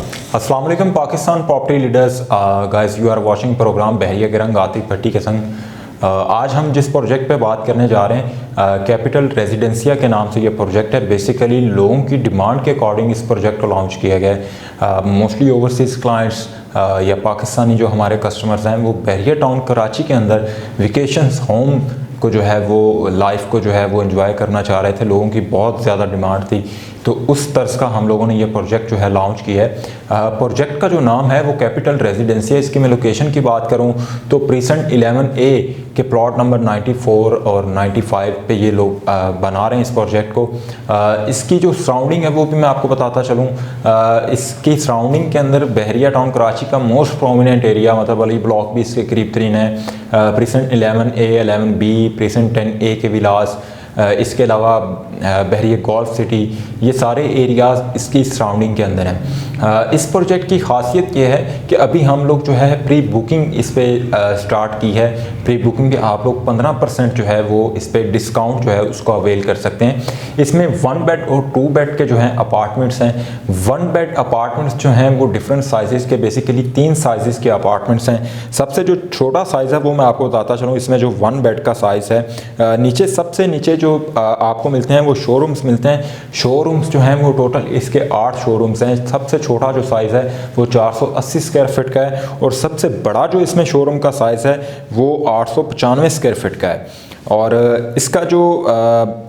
अस्सलाम वालेकुम Pakistan property leaders guys, you are watching program Bahria गिरंग आतिफ भट्टी के संग। आज हम जिस प्रोजेक्ट पे बात करने जा रहे हैं कैपिटल रेजिडेंसिया के नाम से ये प्रोजेक्ट है। बेसिकली लोगों की डिमांड के अकॉर्डिंग इस प्रोजेक्ट को लॉन्च किया गया है। मोस्टली ओवरसीज़ क्लाइंट्स या पाकिस्तानी जो हमारे कस्टमर्स हैं वो बहरिया टाउन कराची के अंदर वेकेशंस होम को जो है वो लाइफ को जो है वो एंजॉय करना चाह रहे थे। लोगों की बहुत ज़्यादा डिमांड थी, तो उस तर्ज का हम लोगों ने ये प्रोजेक्ट जो है लॉन्च किया है। प्रोजेक्ट का जो नाम है वो कैपिटल रेजिडेंसी है। इसकी मैं लोकेशन की बात करूं तो प्रीसेंट 11A के प्लॉट नंबर 94 और 95 पे ये लोग बना रहे हैं इस प्रोजेक्ट को। इसकी जो सराउंडिंग है वो भी मैं आपको बताता चलूँ। इसकी सराउंडिंग के अंदर बहरिया टाउन कराची का मोस्ट प्रोमिनेंट एरिया मतलब अली ब्लॉक भी इसके करीब तरीन है। Precinct 11A 11B precinct 10A के विलास, इसके अलावा बहरिया गोल्फ सिटी, ये सारे एरियाज़ इसकी सराउंडिंग के अंदर हैं। इस प्रोजेक्ट की खासियत ये है कि अभी हम लोग जो है प्री बुकिंग इस पर स्टार्ट की है। प्री बुकिंग के आप लोग 15% जो है वो इस पर डिस्काउंट जो है उसको अवेल कर सकते हैं। इसमें 1 बेड और 2 बेड के जो हैं अपार्टमेंट्स हैं। 1 बेड अपार्टमेंट्स जो हैं वो डिफरेंट साइज़ के, बेसिकली 3 साइज़ के अपार्टमेंट्स हैं। सबसे जो छोटा साइज़ है वो मैं आपको बताता चलूँ। इसमें जो 1 बेड का साइज़ है, नीचे सबसे नीचे जो आपको मिलते हैं वो शोरूम्स मिलते हैं। शोरूम्स जो हैं वो टोटल इसके 8 शोरूम्स हैं। सबसे छोटा जो साइज़ है वो 480 स्क्वायर फीट का है और सबसे बड़ा जो इसमें शोरूम का साइज़ है वो 895 स्क्वायर फीट का है। और इसका जो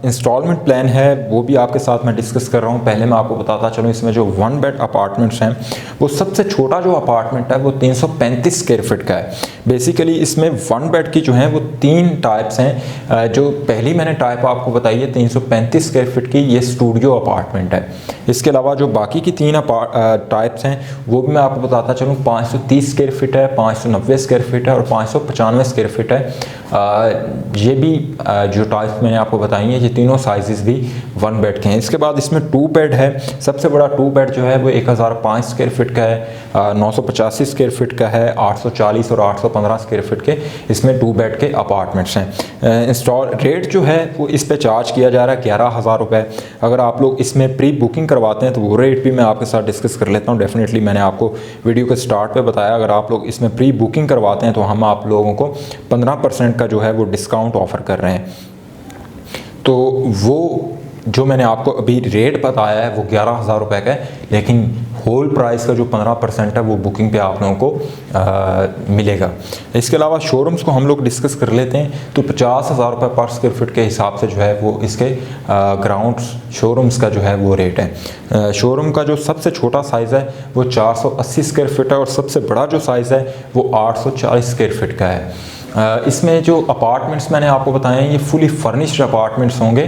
इंस्टॉलमेंट प्लान है वो भी आपके साथ मैं डिस्कस कर रहा हूँ। पहले मैं आपको बताता चलूँ, इसमें जो 1 बेड अपार्टमेंट्स हैं वो सबसे छोटा जो अपार्टमेंट है वो 335 स्क्वायर फीट का है। बेसिकली इसमें 1 बेड की जो हैं वो 3 टाइप्स हैं। जो पहली मैंने टाइप आपको बताई है 335 स्क्वायर फीट की, ये स्टूडियो अपार्टमेंट है। इसके अलावा जो बाकी की 3 टाइप्स हैं वो भी मैं आपको बताता चलूँ। 530 स्क्वायर फीट है, 590 स्क्वायर फीट है और 595 स्क्वायर फीट है। ये भी जो टाइप्स मैंने आपको बताई हैं, ये तीनों साइजेस भी 1 बेड के हैं। इसके बाद इसमें 2 बेड है। सबसे बड़ा 2 बेड जो है वो 1005 स्क्वायर फीट का है, 985 स्क्वायर फीट का है, 840 और 815 स्क्वायर फीट के इसमें 2 बेड के अपार्टमेंट्स हैं। इंस्टॉल रेट जो है वो इस पे चार्ज किया जा रहा है 11,000 रुपये। अगर आप लोग इसमें प्री बुकिंग करवाते हैं तो वो रेट भी मैं आपके साथ डिस्कस कर लेता हूँ। डेफिनेटली मैंने आपको वीडियो के स्टार्ट पे बताया, अगर आप लोग इसमें प्री बुकिंग करवाते हैं तो हम आप लोगों को 15% का जो है वो डिस्काउंट ऑफ़र कर रहे हैं। तो वो जो मैंने आपको अभी रेट बताया है वो 11,000 रुपये का है, लेकिन होल प्राइस का जो 15% है वो बुकिंग पे आप लोगों को मिलेगा। इसके अलावा शोरूम्स को हम लोग डिस्कस कर लेते हैं। तो 50,000 रुपये पर स्क्वायर फीट के हिसाब से जो है वो इसके ग्राउंड शोरूम्स का जो है वो रेट है। शोरूम का जो सबसे छोटा साइज़ है वो 480 स्क्वायर फीट है और सबसे बड़ा जो साइज़ है वो 840 स्क्वायर फीट का है। इसमें जो अपार्टमेंट्स मैंने आपको बताए हैं ये फुली फर्निश्ड अपार्टमेंट्स होंगे।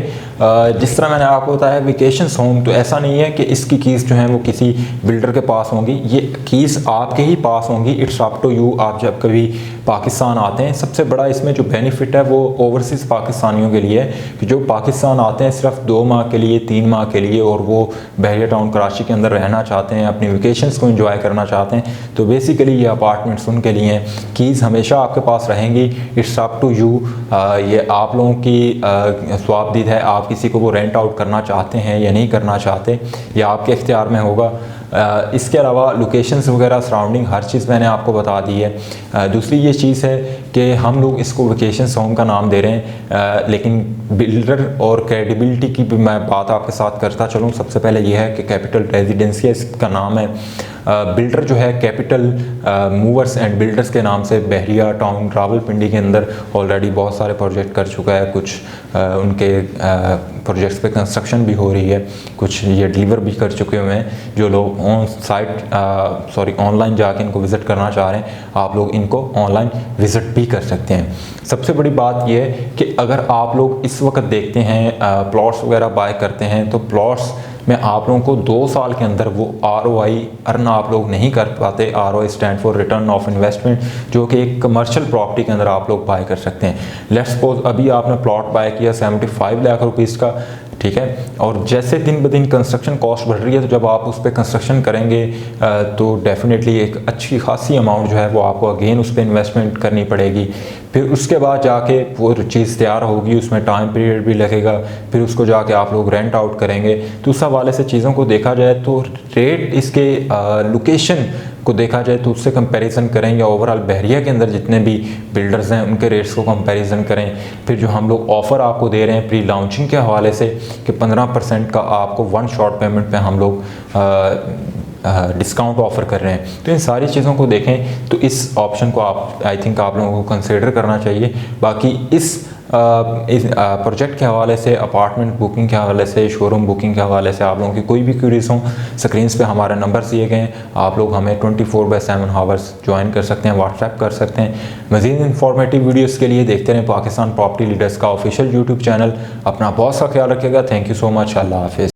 जिस तरह मैंने आपको बताया वेकेशंस होम, तो ऐसा नहीं है कि इसकी कीज़ जो हैं वो किसी बिल्डर के पास होंगी, ये कीज़ आपके ही पास होंगी। इट्स अप टू यू, आप जब कभी पाकिस्तान आते हैं। सबसे बड़ा इसमें जो बेनिफिट है वो ओवरसीज़ पाकिस्तानियों के लिए है कि जो पाकिस्तान आते हैं सिर्फ 2 माह के लिए, 3 माह के लिए, और वो बहरिया टाउन कराची के अंदर रहना चाहते हैं, अपनी वेकेशंस को एंजॉय करना चाहते हैं, तो बेसिकली ये अपार्टमेंट्स उनके लिए हैं। कीज़ हमेशा आपके पास रहेंगी। इट्स अप टू यू, ये आप लोगों की स्वाबदीद है। आप किसी को वो रेंट आउट करना चाहते हैं या नहीं करना चाहते, ये आपके इख्तियार में होगा। इसके अलावा लोकेशंस वगैरह सराउंडिंग हर चीज़ मैंने आपको बता दी है। दूसरी ये चीज़ है कि हम लोग इसको वेकेशंस होम का नाम दे रहे हैं, लेकिन बिल्डर और क्रेडिबिलिटी की भी मैं बात आपके साथ करता चलूँ। सबसे पहले ये है कि कैपिटल रेजिडेंसिया इसका नाम है। बिल्डर जो है कैपिटल मूवर्स एंड बिल्डर्स के नाम से बहरिया टाउन रावलपिंडी के अंदर ऑलरेडी बहुत सारे प्रोजेक्ट कर चुका है। कुछ उनके प्रोजेक्ट्स पे कंस्ट्रक्शन भी हो रही है, कुछ ये डिलीवर भी कर चुके हुए हैं। जो लोग ऑनलाइन जाके इनको विज़िट करना चाह रहे हैं, आप लोग इनको ऑनलाइन विज़िट भी कर सकते हैं। सबसे बड़ी बात यह है कि अगर आप लोग इस वक्त देखते हैं प्लॉट्स वगैरह बाय करते हैं, तो प्लॉट्स में आप लोगों को 2 साल के अंदर वो ROI अर्न आप लोग नहीं कर पाते। ROI stand for return of investment, जो कि एक कमर्शियल प्रॉपर्टी के अंदर आप लोग बाय कर सकते हैं। लेट्स सपोज अभी आपने प्लॉट बाय किया 75 लाख रुपीज़ का, ठीक है। और जैसे दिन ब दिन कंस्ट्रक्शन कॉस्ट बढ़ रही है, तो जब आप उस पर कंस्ट्रक्शन करेंगे तो डेफिनेटली एक अच्छी खासी अमाउंट जो है वो आपको अगेन उस पर इन्वेस्टमेंट करनी पड़ेगी। फिर उसके बाद जाके वो चीज़ तैयार होगी, उसमें टाइम पीरियड भी लगेगा, फिर उसको जाके आप लोग रेंट आउट करेंगे। तो उस हवाले से चीज़ों को देखा जाए तो रेट इसके लोकेशन को देखा जाए तो उससे कंपैरिजन करें, या ओवरऑल बहरिया के अंदर जितने भी बिल्डर्स हैं उनके रेट्स को कंपैरिजन करें। फिर जो हम लोग ऑफ़र आपको दे रहे हैं प्री लॉन्चिंग के हवाले से कि 15% का आपको वन शॉट पेमेंट पे हम लोग डिस्काउंट ऑफ़र कर रहे हैं, तो इन सारी चीज़ों को देखें तो इस ऑप्शन को आई थिंक आप लोगों को कंसिडर करना चाहिए। बाकी इस प्रोजेक्ट के हवाले से, अपार्टमेंट बुकिंग के हवाले से, शोरूम बुकिंग के हवाले से आप लोगों की कोई भी क्यूरीज हों, स्क्रीन्स पे हमारे नंबर्स दिए गए हैं, आप लोग हमें 24/7 हावर्स ज्वाइन कर सकते हैं, व्हाट्सएप कर सकते हैं। मज़ीद इंफॉर्मेटिव वीडियोज़ के लिए देखते रहें पाकिस्तान प्रॉपर्टी लीडर्स का ऑफिशियल यूट्यूब चैनल। अपना बहुत सा ख्याल रखिएगा। Thank you so much. अल्लाह हाफिज़।